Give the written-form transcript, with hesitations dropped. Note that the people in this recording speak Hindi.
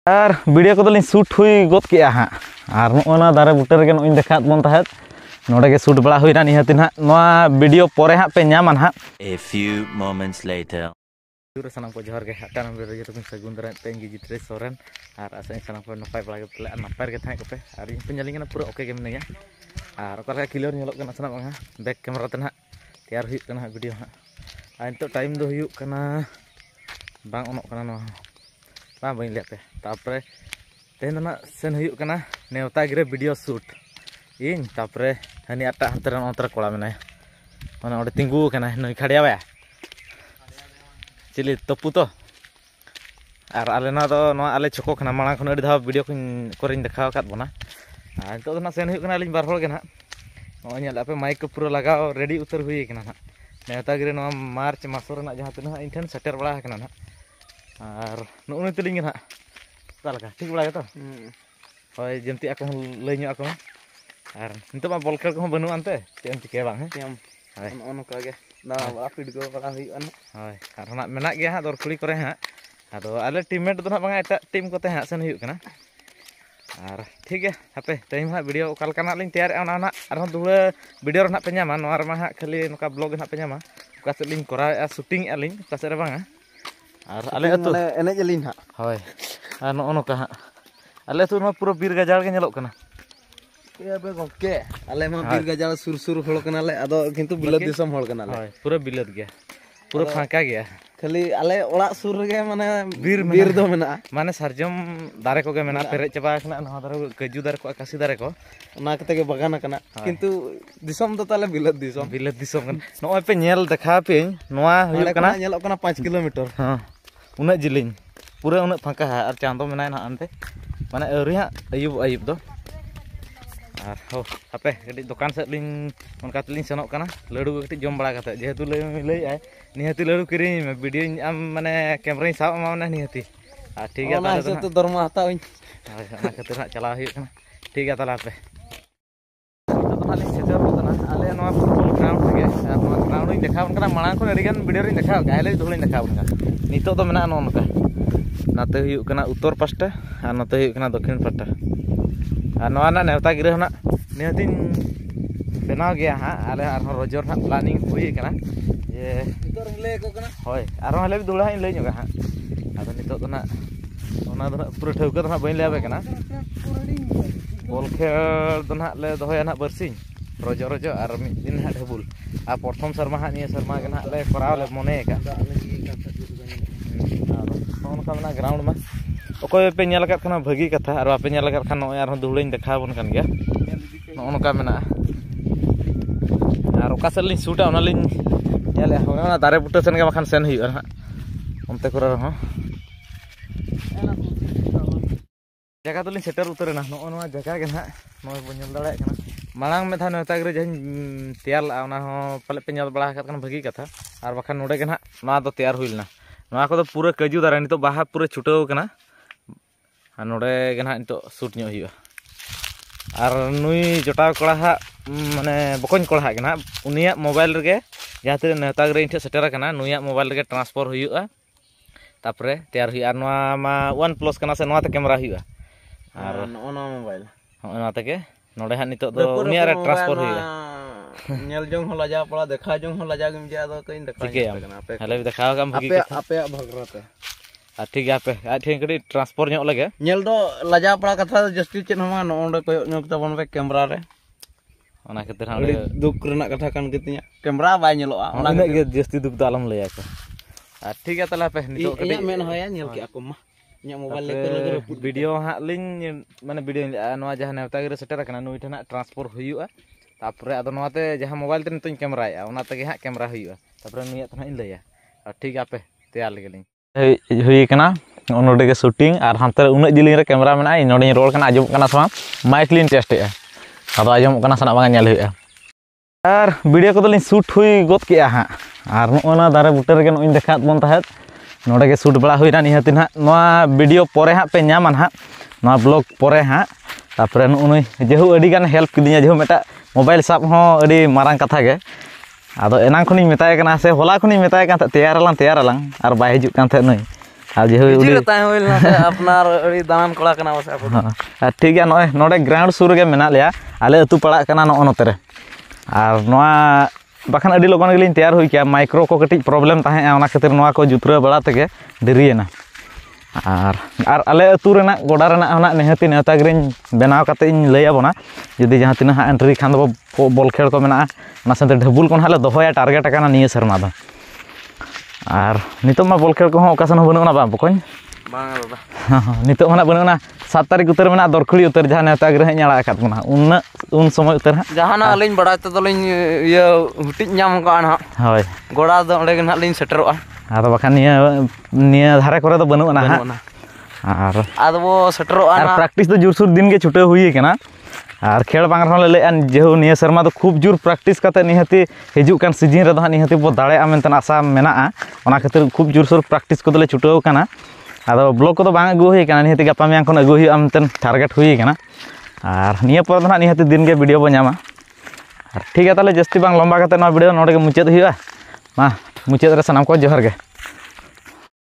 और वीडियो को शूट हुई गद के हाँ और नोना दारे बुटे रे नई देखा बन तहत नोडे शूट बड़ा हुईना निहाती ना वीडियो परे हाँ पे नामा ना। A few moments later. सामान को जोहर के हाटान सगुन दारा तेज जित्रे सोरेन और आशा सामान को नपाय बड़ा नपाय के तहत पे और इन पे नाली पूरा ओके के मिनिया और ओका क्लियर नेलोग कना सना बांगा बैक कैमरा ते ना तैयार हुई कना वीडियो हाँ और नितो टाइम दो हुई कना बांग ओनोग कना नो बा बई लेते तापरे तेन ना सेन हुई कना नेवता गिरे वीडियो शूट इन तापरे हनी आटा हंतरे नोतरे कोड़ा मेनाय माने ओडे तिंगु कना नई खड़िया बा चिली तपु तो और आले ना तो आले चको खना मांग खन धा वीडियो को देखा बना और नितो ना सेन हुई कना लिंग बार होड़ के ना नोय पे माइक को पूरा लगाओ रेडी उतर हुई कना ना नेवता गिरे नो मार्च मासो रेना जहां तना इन ठन सेटर बड़ा कना ना और नुन तलिंग ना तालका ठीक बड़ा तो होय जमती आको लई आको और नितो मा बॉल खेल को बनु आनते तेम चिके बांग तेम हाय ओनका गे ना आपिड को बड़ा हुई अन हाय और ना मेना गया हां दरखुड़ी करे हां आदो आले टीममेट दो ना बांगा एटा टीम कोते हां सेन हुई कना और ठीक है हापे टाइम हां वीडियो ओकाल कना लिंग तैयार ओना ना और दुळे वीडियो रना पे नामा नोआ रमा हां खाली नोका ब्लॉग ना पे नामा ओका से लिंग करा शूटिंग आलिंग ओका से रे बांगा और आले अतु एने जलिन हां होय और नो नोका हां आले तो पूरा बीर गजाल के नेलोग कना ए बे गोके आले मा बीर गजाल सुर सुर होल कना ले आदो किंतु बिलत दिसम होल कना ले होय पूरा बिलत गया पूरा फांका गया खाली आले ओड़ा सुर रे माने बीर दो मेना माने सरजम दारे को गे मेना पेरे चबा कना नहा दारे कजू दारे को आकाशी दारे को ओना कते के बगान कना किंतु दिसम तो ताले बिलत दिसम कन नोय पे नेल देखा पे नोआ हुई कना नेलो कना 5 किलोमीटर हां उना जिलिंग पूरा उना फांका है और चांदो मेना ना अंते माने अरी हां अयुब दो और हो आपे कटी दुकान से लिंग उनका लिंग सनोक कना लड्डू कटी जम बड़ा कते जेहेतु लई आय निहाती लड्डू किरिኝ में वीडियो आम माने कैमरा साब माने निहाती आ ठीक है ताले तो दरमा हतावኝ हाय ना खातिर ना चला हुई कना ठीक है ताला पे तो ना लिंग सेटर होतना आले नोआ फुटबॉल ग्राउंड के नोआ ग्राउंड देखा कना मांग को अड़ी गान वीडियो देखा गायले धुलिं देखा कना नितो तो मेना नोनका नाते हुई कना उत्तर पास्टा और नते हुई कना दक्षिण पास्टा और नोआ ना नेवता गिरे ना निहाती बनाव गया हाँ आले रोजर ना प्लानिंग हुई कना ये इतर ले को कना होय आरो हले दुला इन लई हाँ आदो नितो तो ना ओना दो पूरा ठौका तो ना बई लेबे कना बॉल खेल तो ना ले दोया ना बरसिंग रोजो और मिद दिन ना ढबुल आ प्रथम शर्मा हाँ निया शर्मा के ना ले कराव ले मने का ओनका ना ग्राउंड में ओकोय पे नेल का खाना भागी कथा और आपे नेल का खान नोय आरो दुहलैन देखा बन कान गया नोनका मेना और ओका सेलिन शूटा ओना लिन नेले ओना दारे बुटे सेन के बखान सेन हुई हां ओनते करे रहो जगह तो लिन सेटर उतर ना नोआ जगह के ना नोय बन नेल दाड़े कना मांग में था नेता गिरे जहन तैयार ला ओना हो पले पे नेल बड़ा कन भागी कथा और बखान नोडे के ना नोआ तो तैयार हुइलना नोआ को तो पूरा कजू दारे नितो बाहा पूरा छुटाव कना और नोडे के ना नितो शूट ᱧᱚᱜ हुई और नुई जटाव कड़ा हा माने बकोñ कड़ा कना उनिया मोबाइल रे जहां ते नेता गिरे इनठे सेटर कना नुया मोबाइल रे ट्रांसफर हुआ तापरे तैयार हुई और नोआ मा वन प्लस कना से नोआ ते कैमरा हुआ और ओना मोबाइल ओना ते के नोडे हा नितो दो उनिया रे ट्रांसफर हुआ नेल जोंग हो लजा पड़ा देखा जोंग हो लजा गम जा दो कइन देखा कना पे हले देखा काम भगी आपे भगरते आ ठीक है पे आ ठीक कड़ी ट्रांसफर ᱧᱚᱜ लगे नेल दो लजा पड़ा कथा जस्ती चेन हमा नोंडे को ᱧᱚᱜ तबन पे कैमरा रे ओना खातिर हां दुख रना कथा कान कितिया कैमरा बाय नेलोआ ओना गे जस्ती दुख द आलम लया को आ ठीक है तला पे नितो कड़ी मेन होया नेल के आको मा ᱧᱟ मोबाइल ले वीडियो हां लिन माने वीडियो नोआ जहां नेवता गिरे सेटर कना नुई ठना ट्रांसफर हुआ तापरे आदो नोआते जहां मोबाइल ते नितोñ कैमरा या ओना तगे हां कैमरा हुआ तापरे नुया तना इन लया और ठीक है पे तैयार लगेलिन हुई कना नोडे के शूटिंग और हांते उना जिलिंग रे कैमरा मेना इन नोडे रोड कना आजम कना समा माइक लिन टेस्ट ए आदो आजम कना सना बांगा नेल हुआ और वीडियो को शूट हुई गद के हाँ और नोना दारे बुटे रे नई देखा बन तहत नोडे के शूट बड़ा हुईना निहाती ना नोआ वीडियो परे हाँ पे नामा ना नोआ ब्लॉग परे हाँ तापरे नुई जेहू अड़ी गान हेल्प किदिया जेहू मेटा मोबाइल साब हो अड़ी मारांग कथा गे आदो एनांग खनिኝ मेताय कना से होला खनिኝ मेताय कान तैयार आलां और बाय हिजुग कान थे नई ᱟᱨ ᱡᱮᱦᱮᱛᱩ ᱯᱤᱡᱤ ᱨᱮ ᱛᱟᱦᱮᱸ ᱦᱩᱭ ᱞᱮᱱᱟ ᱥᱮ ᱟᱯᱱᱟᱨ ᱟᱹᱰᱤ ᱫᱟᱬᱟᱱ ᱠᱚᱲᱟ ᱠᱟᱱᱟ ᱵᱟᱥᱮ ᱟᱵᱚ ᱫᱚ᱾ ᱟᱨ ᱴᱷᱤᱠ ᱜᱮᱭᱟ ᱱᱚᱜᱼᱚᱭ ᱱᱚᱰᱮ ᱜᱨᱟᱣᱩᱱᱰ ᱥᱩᱨ ᱨᱮᱜᱮ ᱢᱮᱱᱟᱜ ᱞᱮᱭᱟ ᱟᱞᱮ ᱟᱹᱛᱩ ᱯᱟᱲᱟᱜ ᱠᱟᱱᱟ ᱱᱚᱜᱼᱚ ᱱᱚᱛᱮ ᱨᱮ ᱟᱨ ᱱᱚᱣᱟ ᱵᱟᱠᱷᱟᱱ ᱟᱹᱰᱤ ᱞᱚᱜᱚᱱ ᱜᱮᱞᱤᱧ ᱛᱮᱭᱟᱨ ᱦᱩᱭ ᱠᱮᱭᱟ ᱢᱟᱭᱠᱨᱳ ᱠᱚ ᱠᱟᱹᱴᱤᱡ ᱯᱨᱚᱵᱞᱮᱢ ᱛᱟᱦᱮᱸᱜᱼᱟ ᱚᱱᱟ ᱠᱷᱟᱹᱛᱤᱨ ᱱᱚᱣᱟ ᱠᱚ ᱡᱩᱛᱨᱟᱹᱣ ᱵᱟᱲᱟ ᱛᱮᱜᱮ ᱰᱮᱨᱤᱭᱮᱱᱟ ᱟᱨ ᱟᱞᱮ ᱟᱹᱛᱩ ᱨᱮᱱᱟᱜ ᱜᱚᱰᱟ ᱨᱮᱱᱟᱜ ᱦᱚᱸ ᱱᱤᱦᱟᱹᱛᱤ ᱱᱮᱣᱛᱟ ᱜᱤᱨᱤᱧ ᱵᱮᱱᱟᱣ ᱠᱟᱛᱮ ᱤᱧ ᱞᱟᱹᱭ ᱟᱵᱚᱱᱟ ᱡᱩᱫᱤ ᱡᱟᱦᱟᱸ ᱛᱤᱱᱟᱹᱜ ᱦᱟᱸᱜ ᱮᱱᱴᱨᱤ ᱠᱷᱟᱱ ᱫᱚ ᱵᱚᱞ ᱠᱷᱮᱞ ᱠᱚ ᱢᱮᱱᱟᱜᱼᱟ ᱚᱱᱟ ᱥᱟᱶᱛᱮ ᱰᱷᱟᱵᱩᱞ ᱠᱚ ᱦᱟᱸᱜ ᱞᱮ ᱫᱚᱦᱚᱭᱟ ᱴᱟᱨᱜᱮᱴ ᱟᱠᱟᱱᱟ ᱱᱤᱭᱟᱹ ᱥᱮᱨᱢᱟ ᱫᱚ ᱟᱨ ᱱᱤᱛᱚᱜ ᱢᱟ ᱵᱚᱞ ᱠᱷᱮᱞ ᱠᱚᱦᱚᱸ ᱚᱠᱟᱥᱮᱱ ᱦᱚᱸ ᱵᱟᱹᱱᱩᱜᱼᱟ ᱵᱟᱝ ᱵᱚᱠᱚᱧ ᱵᱟᱝᱟ ᱫᱟᱫᱟ ᱱᱤᱛᱚᱜ ᱢᱟ ᱱᱟᱜ ᱵᱟᱹᱱᱩᱜᱼᱟ 7 ᱛᱟᱹᱨᱤᱠᱷ ᱩᱛᱟᱹᱨ ᱢᱮᱱᱟᱜᱼᱟ ᱫᱚᱨᱠᱷᱩᱲᱤ ᱩᱛᱟᱹᱨ ᱡᱟᱦᱟᱸ ᱱᱮᱣᱛᱟ ᱜᱤᱨᱟᱹ ᱦᱟᱸᱜ ᱤᱧ ᱟᱲᱟᱜ ᱟᱠᱟᱫ ᱵᱚᱱᱟ ᱩᱱ ᱥᱚᱢᱚᱭ ᱩᱛᱟᱹᱨ ᱦᱟᱸᱜ ᱡᱟᱦᱟᱱᱟᱜ ᱟᱹᱞᱤᱧ ᱵᱟᱲᱟᱭ ᱛᱮᱫᱚᱞᱤᱧ ᱤᱭᱟᱹ ᱦᱩᱴᱤᱡ ᱧᱟᱢ ᱠᱟᱜᱼᱟ ᱱᱟᱦᱟᱜ ᱦᱳᱭ ᱜᱚᱲᱟ ᱫᱚ ᱚᱸᱰᱮ ᱜᱮ ᱱᱟᱦᱟᱜ ᱞᱤᱧ ᱥᱮᱴᱮᱨᱚᱜᱼᱟ ᱟᱫᱚ ᱵᱟᱠᱷᱟᱱ ᱱᱤᱭᱟᱹ ᱫᱷᱟᱨᱮ ᱠᱚᱨᱮ ᱫᱚ ᱵᱟᱹᱱᱩᱜᱼᱟ ᱦᱟᱸᱜ ᱟᱨ ᱟᱫᱚ ᱵᱚ ᱥᱮᱴᱮᱨᱚᱜᱼᱟ ᱟᱨ ᱱᱟᱦᱟᱜ ᱯᱨᱮᱠᱴᱤᱥ ᱫᱚ ᱡᱳᱨᱥᱳᱨ ᱫᱤᱱ ᱜᱮ ᱪᱷᱩᱴᱟᱹᱣ ᱦᱩᱭ ᱠᱟᱱᱟ ᱟᱨ ᱠᱷᱮᱞ ᱵᱟᱝ ᱨᱮᱦᱚᱸ ᱞᱮ ᱞᱟᱹᱭᱮᱫᱼᱟ ᱡᱮᱦᱮᱛᱩ ᱱᱤᱭᱟᱹ ᱥᱮᱨᱢᱟ ᱫᱚ ᱠᱷᱩᱵ ᱡᱳᱨ ᱯᱨᱮᱠᱴᱤᱥ ᱠᱟᱛᱮ ᱱᱤᱦᱟᱹᱛᱤ ᱦᱤᱡᱩᱜ ᱠᱟᱱ ᱥᱤᱡᱤᱱ ᱨᱮᱫᱚ ᱦᱟᱸᱜ ᱱᱤᱦᱟᱹᱛᱤ ᱵᱚ ᱫᱟᱲᱮᱭᱟᱜᱼᱟ ᱢᱮᱱᱛᱮ ᱟᱥᱟ ᱢᱮᱱᱟᱜᱼᱟ ᱚᱱᱟ ᱠᱷᱟᱹᱛᱤᱨ ᱠᱷᱩᱵ ᱡᱳᱨᱥᱳᱨ ᱯᱨᱮᱠᱴᱤᱥ ᱠᱚᱫᱚᱞᱮ ᱪᱷᱩᱴᱟᱹᱣ ᱠᱟᱱᱟ ᱟᱫᱚ ᱵᱞᱚᱠ ᱠᱚᱫᱚ ᱵᱟᱝ ᱟᱹᱜᱩ ᱦᱩᱭ ᱠᱟᱱᱟ ᱱᱤᱦᱟᱹᱛᱤ ᱜᱟᱯᱟ ᱢᱮᱭᱟᱝ ᱠᱷᱚᱱ ᱟᱹᱜᱩ ᱦᱩᱭᱩᱜᱼᱟ ᱢᱮᱱᱛᱮ ᱴᱟᱨᱜᱮᱴ ᱦᱩᱭ ᱠᱟᱱᱟ ᱟᱨ ᱱᱤᱭᱟᱹ ᱯᱚᱨ ᱫᱚ ᱦᱟᱸᱜ ᱱᱤᱦᱟᱹᱛᱤ ᱫᱤᱱ ᱜᱮ ᱵᱷᱤᱰᱤᱭᱳ ᱵᱚ ᱧᱟᱢᱟ ᱟᱨ ᱴᱷᱤᱠ ᱜᱮᱭᱟ ᱛᱟᱦᱚᱞᱮ ᱡᱟᱹᱥᱛᱤ ᱵᱟᱝ ᱞᱚᱢᱵᱟ ᱠᱟᱛᱮ ᱱᱚᱣᱟ ᱵᱷᱤᱰᱤᱭᱳ ᱱᱚᱰᱮ ᱜᱮ ᱢᱩᱪᱟᱹᱫ ᱦᱩᱭᱩᱜᱼᱟ ᱢᱟ ᱢᱩᱪᱟᱹᱫ ᱨᱮ ᱥᱟᱱᱟᱢ ᱠᱚ ᱡᱚᱦᱟᱨ ᱜᱮ